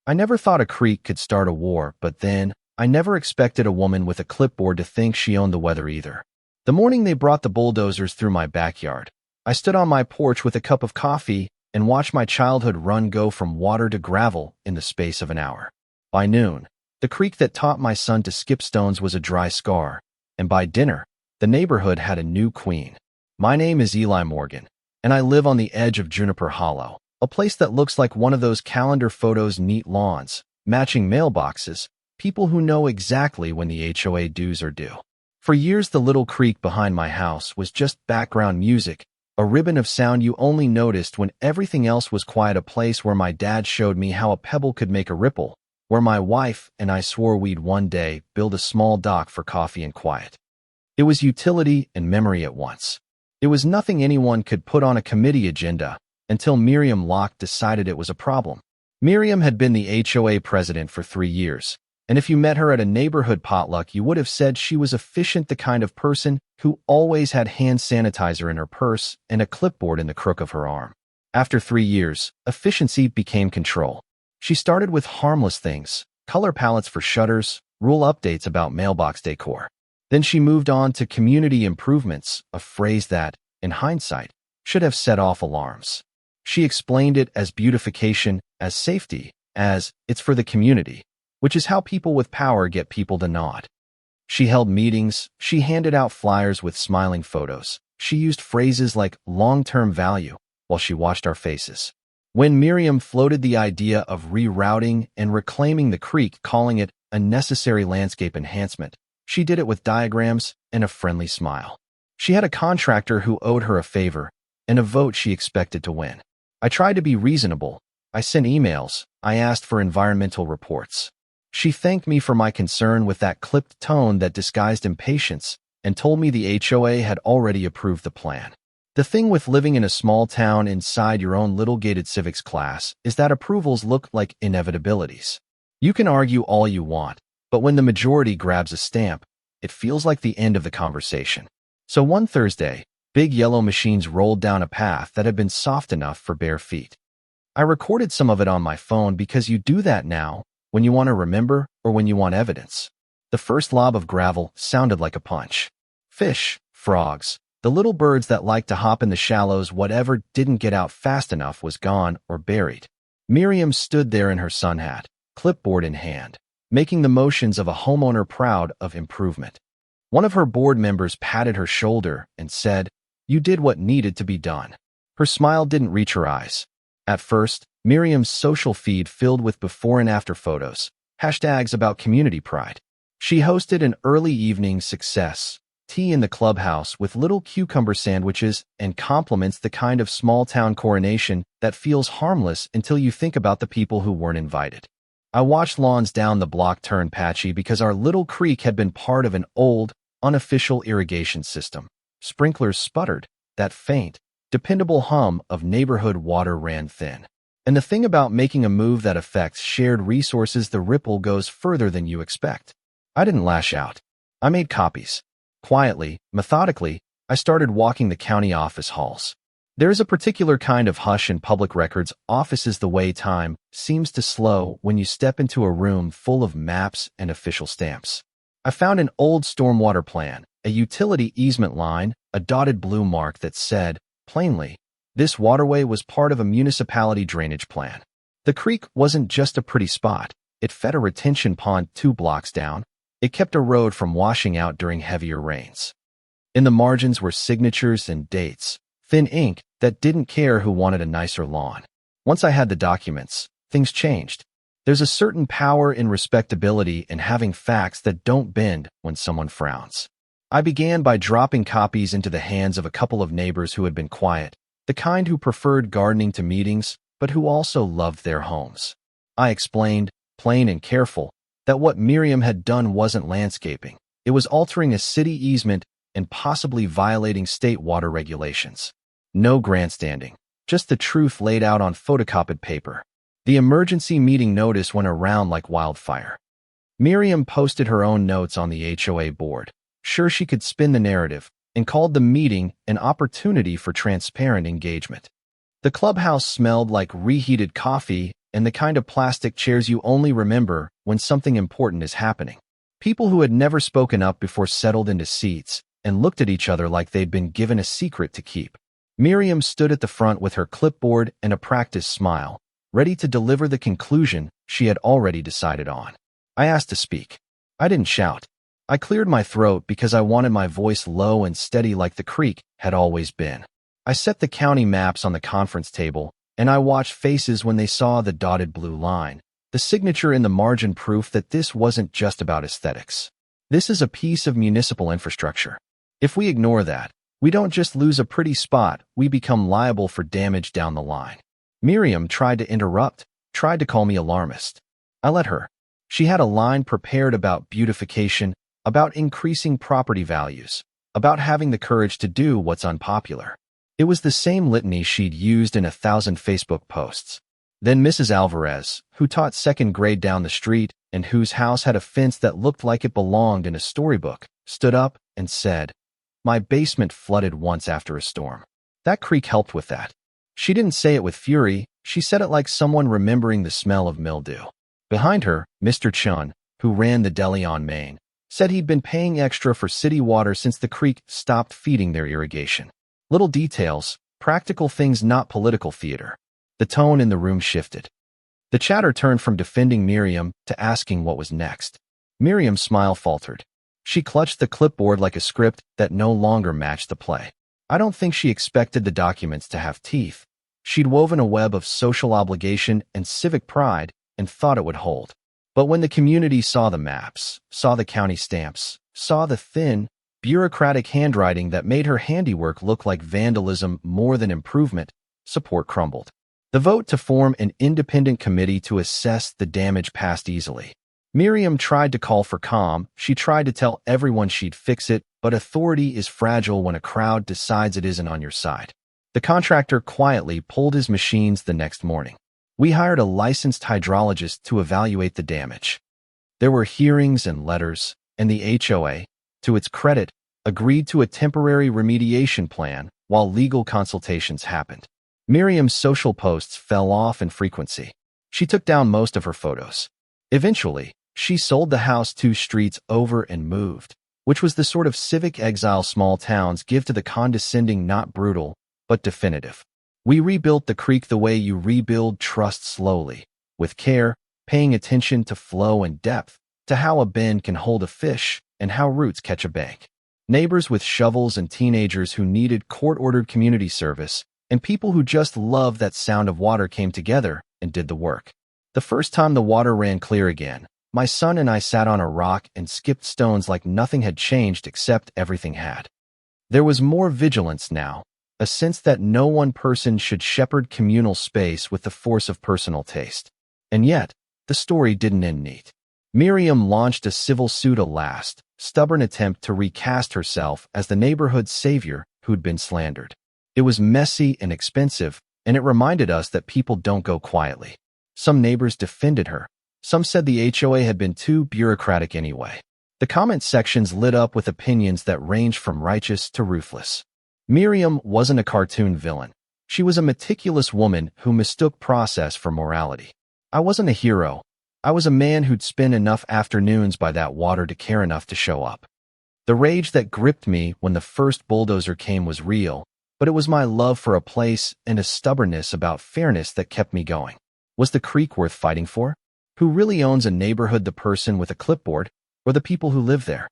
I never thought a creek could start a war, but then, I never expected a woman with a clipboard to think she owned the weather either. The morning they brought the bulldozers through my backyard, I stood on my porch with a cup of coffee and watched my childhood run go from water to gravel in the space of an hour. By noon, the creek that taught my son to skip stones was a dry scar, and by dinner, the neighborhood had a new queen. My name is Eli Morgan, and I live on the edge of Juniper Hollow, a place that looks like one of those calendar photos, neat lawns, matching mailboxes, people who know exactly when the HOA dues are due. For years, the little creek behind my house was just background music, a ribbon of sound you only noticed when everything else was quiet, a place where my dad showed me how a pebble could make a ripple, where my wife and I swore we'd one day build a small dock for coffee and quiet. It was utility and memory at once. It was nothing anyone could put on a committee agenda until Miriam Locke decided it was a problem. Miriam had been the HOA president for 3 years, and if you met her at a neighborhood potluck, you would have said she was efficient, the kind of person who always had hand sanitizer in her purse and a clipboard in the crook of her arm. After 3 years, efficiency became control. She started with harmless things, color palettes for shutters, rule updates about mailbox decor. Then she moved on to community improvements, a phrase that, in hindsight, should have set off alarms. She explained it as beautification, as safety, as it's for the community, which is how people with power get people to nod. She held meetings, she handed out flyers with smiling photos, she used phrases like long-term value while she watched our faces. When Miriam floated the idea of rerouting and reclaiming the creek, calling it a necessary landscape enhancement, she did it with diagrams and a friendly smile. She had a contractor who owed her a favor and a vote she expected to win. I tried to be reasonable. I sent emails. I asked for environmental reports. She thanked me for my concern with that clipped tone that disguised impatience and told me the HOA had already approved the plan. The thing with living in a small town inside your own little gated civics class is that approvals look like inevitabilities. You can argue all you want, but when the majority grabs a stamp, it feels like the end of the conversation. So one Thursday, big yellow machines rolled down a path that had been soft enough for bare feet. I recorded some of it on my phone because you do that now, when you want to remember or when you want evidence. The first lob of gravel sounded like a punch. Fish, frogs, the little birds that like to hop in the shallows, whatever didn't get out fast enough was gone or buried. Miriam stood there in her sun hat, clipboard in hand, making the motions of a homeowner proud of improvement. One of her board members patted her shoulder and said, "You did what needed to be done." Her smile didn't reach her eyes. At first, Miriam's social feed filled with before and after photos, hashtags about community pride. She hosted an early evening success, tea in the clubhouse with little cucumber sandwiches and compliments, the kind of small-town coronation that feels harmless until you think about the people who weren't invited. I watched lawns down the block turn patchy because our little creek had been part of an old, unofficial irrigation system. Sprinklers sputtered, that faint, dependable hum of neighborhood water ran thin. And the thing about making a move that affects shared resources, the ripple goes further than you expect. I didn't lash out. I made copies. Quietly, methodically, I started walking the county office halls. There is a particular kind of hush in public records offices, the way time seems to slow when you step into a room full of maps and official stamps. I found an old stormwater plan, a utility easement line, a dotted blue mark that said, plainly, this waterway was part of a municipality drainage plan. The creek wasn't just a pretty spot. It fed a retention pond 2 blocks down. It kept a road from washing out during heavier rains. In the margins were signatures and dates, thin ink that didn't care who wanted a nicer lawn. Once I had the documents, things changed. There's a certain power in respectability and having facts that don't bend when someone frowns. I began by dropping copies into the hands of a couple of neighbors who had been quiet, the kind who preferred gardening to meetings, but who also loved their homes. I explained, plain and careful, that what Miriam had done wasn't landscaping. It was altering a city easement and possibly violating state water regulations. No grandstanding, just the truth laid out on photocopied paper. The emergency meeting notice went around like wildfire. Miriam posted her own notes on the HOA board, sure she could spin the narrative, and called the meeting an opportunity for transparent engagement. The clubhouse smelled like reheated coffee and the kind of plastic chairs you only remember when something important is happening. People who had never spoken up before settled into seats and looked at each other like they'd been given a secret to keep. Miriam stood at the front with her clipboard and a practiced smile, ready to deliver the conclusion she had already decided on. I asked to speak. I didn't shout. I cleared my throat because I wanted my voice low and steady like the creek had always been. I set the county maps on the conference table, and I watched faces when they saw the dotted blue line, the signature in the margin, proof that this wasn't just about aesthetics. This is a piece of municipal infrastructure. If we ignore that, we don't just lose a pretty spot, we become liable for damage down the line. Miriam tried to interrupt, tried to call me alarmist. I let her. She had a line prepared about beautification, about increasing property values, about having the courage to do what's unpopular. It was the same litany she'd used in 1,000 Facebook posts. Then Mrs. Alvarez, who taught second grade down the street and whose house had a fence that looked like it belonged in a storybook, stood up and said, "My basement flooded once after a storm." That creek helped with that. She didn't say it with fury, she said it like someone remembering the smell of mildew. Behind her, Mr. Chun, who ran the deli on Main, said he'd been paying extra for city water since the creek stopped feeding their irrigation. Little details, practical things, not political theater. The tone in the room shifted. The chatter turned from defending Miriam to asking what was next. Miriam's smile faltered. She clutched the clipboard like a script that no longer matched the play. I don't think she expected the documents to have teeth. She'd woven a web of social obligation and civic pride and thought it would hold. But when the community saw the maps, saw the county stamps, saw the thin, bureaucratic handwriting that made her handiwork look like vandalism more than improvement, support crumbled. The vote to form an independent committee to assess the damage passed easily. Miriam tried to call for calm, she tried to tell everyone she'd fix it, but authority is fragile when a crowd decides it isn't on your side. The contractor quietly pulled his machines the next morning. We hired a licensed hydrologist to evaluate the damage. There were hearings and letters, and the HOA, to its credit, agreed to a temporary remediation plan while legal consultations happened. Miriam's social posts fell off in frequency. She took down most of her photos. Eventually, she sold the house 2 streets over and moved, which was the sort of civic exile small towns give to the condescending, not brutal, but definitive. We rebuilt the creek the way you rebuild trust, slowly, with care, paying attention to flow and depth, to how a bend can hold a fish and how roots catch a bank. Neighbors with shovels and teenagers who needed court-ordered community service, and people who just loved that sound of water came together and did the work. The first time the water ran clear again, my son and I sat on a rock and skipped stones like nothing had changed except everything had. There was more vigilance now, a sense that no one person should shepherd communal space with the force of personal taste. And yet, the story didn't end neat. Miriam launched a civil suit, a last, stubborn attempt to recast herself as the neighborhood's savior who'd been slandered. It was messy and expensive, and it reminded us that people don't go quietly. Some neighbors defended her. Some said the HOA had been too bureaucratic anyway. The comment sections lit up with opinions that ranged from righteous to ruthless. Miriam wasn't a cartoon villain. She was a meticulous woman who mistook process for morality. I wasn't a hero. I was a man who'd spent enough afternoons by that water to care enough to show up. The rage that gripped me when the first bulldozer came was real, but it was my love for a place and a stubbornness about fairness that kept me going. Was the creek worth fighting for? Who really owns a neighborhood, the person with a clipboard or the people who live there?